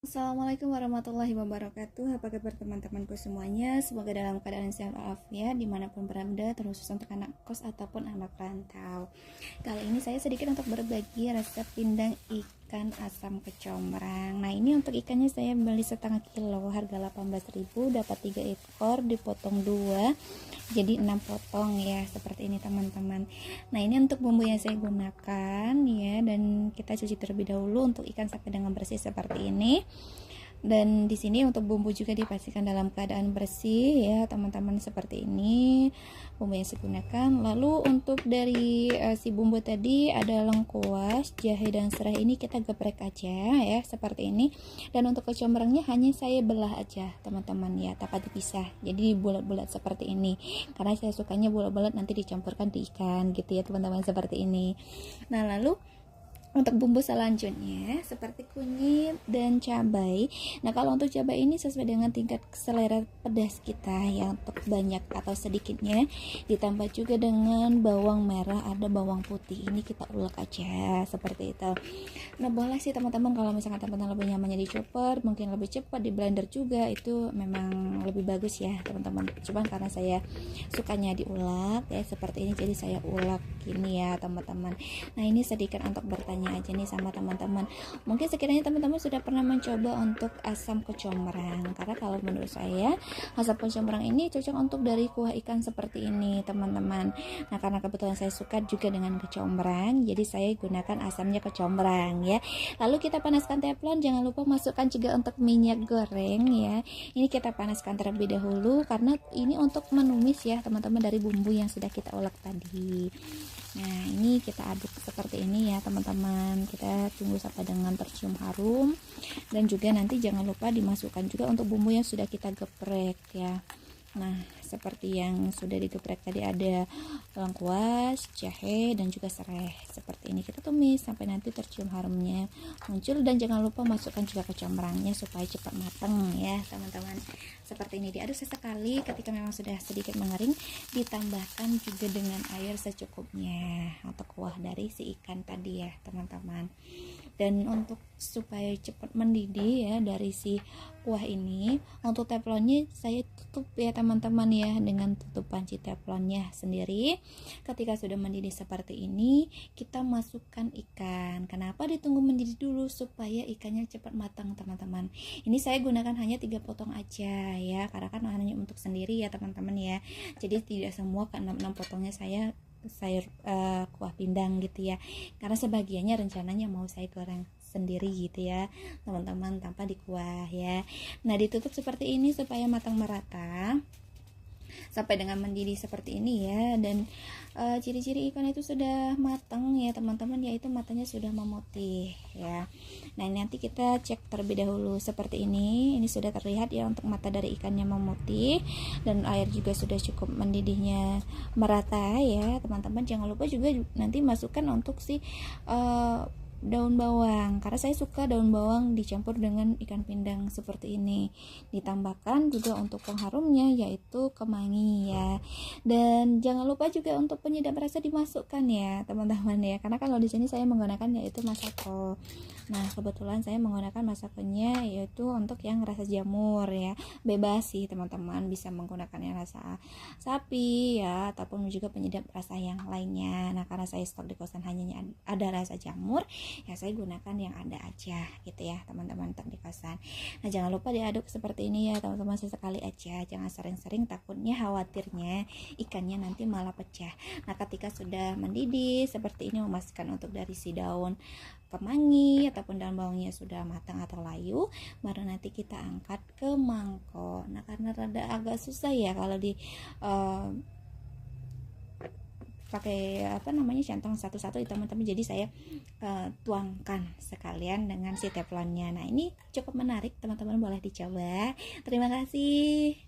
Assalamualaikum warahmatullahi wabarakatuh. Apa kabar teman-temanku semuanya? Semoga dalam keadaan sehat walafiat dimanapun berada, terkhusus untuk anak kos ataupun anak rantau. Kali ini saya sedikit untuk berbagi resep pindang ikan asam kecombrang. Nah, ini untuk ikannya saya beli setengah kilo, harga 18.000, dapat 3 ekor, dipotong 2, jadi 6 potong ya, seperti ini teman-teman. Nah, ini untuk bumbu yang saya gunakan ya, dan kita cuci terlebih dahulu untuk ikan sampai dengan bersih seperti ini. Dan di sini untuk bumbu juga dipastikan dalam keadaan bersih ya teman-teman, seperti ini bumbu yang saya gunakan. Lalu untuk dari si bumbu tadi ada lengkuas, jahe dan serai, ini kita geprek aja ya seperti ini. Dan untuk kecombrangnya hanya saya belah aja teman-teman ya, tanpa dipisah, jadi bulat-bulat seperti ini, karena saya sukanya bulat-bulat nanti dicampurkan di ikan gitu ya teman-teman, seperti ini. Nah, lalu untuk bumbu selanjutnya seperti kunyit dan cabai. Nah, kalau untuk cabai ini sesuai dengan tingkat selera pedas kita ya, untuk banyak atau sedikitnya. Ditambah juga dengan bawang merah, ada bawang putih, ini kita ulek aja seperti itu. Nah, boleh sih teman-teman kalau misalkan teman-teman lebih nyamannya di chopper, mungkin lebih cepat di blender juga, itu memang lebih bagus ya teman-teman. Cuman karena saya sukanya diulek ya seperti ini, jadi saya ulek gini ya teman-teman. Nah, ini sedikit untuk bertanya aja nih sama teman-teman, mungkin sekiranya teman-teman sudah pernah mencoba untuk asam kecombrang, karena kalau menurut saya asam kecombrang ini cocok untuk dari kuah ikan seperti ini teman-teman. Nah, karena kebetulan saya suka juga dengan kecombrang, jadi saya gunakan asamnya kecombrang ya. Lalu kita panaskan teflon, jangan lupa masukkan juga untuk minyak goreng ya. Ini kita panaskan terlebih dahulu karena ini untuk menumis ya teman-teman dari bumbu yang sudah kita ulek tadi. Nah, ini kita aduk seperti ini ya teman-teman, kita tunggu sampai dengan tercium harum. Dan juga nanti jangan lupa dimasukkan juga untuk bumbu yang sudah kita geprek ya. Nah, seperti yang sudah digeprek tadi, ada lengkuas, jahe dan juga serai, seperti ini kita tumis sampai nanti tercium harumnya muncul. Dan jangan lupa masukkan juga kecombrangnya supaya cepat matang ya teman-teman. Seperti ini diaduk sesekali, ketika memang sudah sedikit mengering ditambahkan juga dengan air secukupnya untuk kuah dari si ikan tadi ya teman-teman. Dan untuk supaya cepat mendidih ya dari si kuah ini, untuk teflonnya saya tutup ya teman-teman ya, dengan tutup panci teflonnya sendiri. Ketika sudah mendidih seperti ini, kita masukkan ikan. Kenapa ditunggu mendidih dulu? Supaya ikannya cepat matang teman-teman. Ini saya gunakan hanya 3 potong aja ya, karena kan hanya untuk sendiri ya teman-teman ya, jadi tidak semua ke 6 potongnya saya kuah pindang gitu ya, karena sebagiannya rencananya mau saya goreng sendiri gitu ya teman-teman, tanpa dikuah ya. Nah, ditutup seperti ini supaya matang merata sampai dengan mendidih seperti ini ya. Dan ciri-ciri ikan itu sudah matang ya teman-teman, yaitu matanya sudah memutih ya. Nah, nanti kita cek terlebih dahulu seperti ini sudah terlihat ya untuk mata dari ikannya memutih, dan air juga sudah cukup mendidihnya merata ya teman-teman. Jangan lupa juga nanti masukkan untuk si daun bawang, karena saya suka daun bawang dicampur dengan ikan pindang seperti ini. Ditambahkan juga untuk pengharumnya yaitu kemangi ya. Dan jangan lupa juga untuk penyedap rasa dimasukkan ya teman-teman ya, karena kalau di sini saya menggunakan yaitu masako. Nah, kebetulan saya menggunakan masakonya yaitu untuk yang rasa jamur ya, bebas sih teman-teman, bisa menggunakan yang rasa sapi ya, ataupun juga penyedap rasa yang lainnya. Nah, karena saya stok di kosan hanya ada rasa jamur ya, saya gunakan yang ada aja gitu ya teman-teman untuk di kosan. Nah, jangan lupa diaduk seperti ini ya teman-teman, sesekali aja, jangan sering-sering, takutnya khawatirnya ikannya nanti malah pecah. Nah, ketika sudah mendidih seperti ini, memastikan untuk dari si daun kemangi ataupun daun bawangnya sudah matang atau layu, baru nanti kita angkat ke mangkok. Nah, karena rada agak susah ya kalau di pakai centong satu-satu itu teman-teman, jadi saya tuangkan sekalian dengan si teflonnya. Nah, ini cukup menarik teman-teman, boleh dicoba. Terima kasih.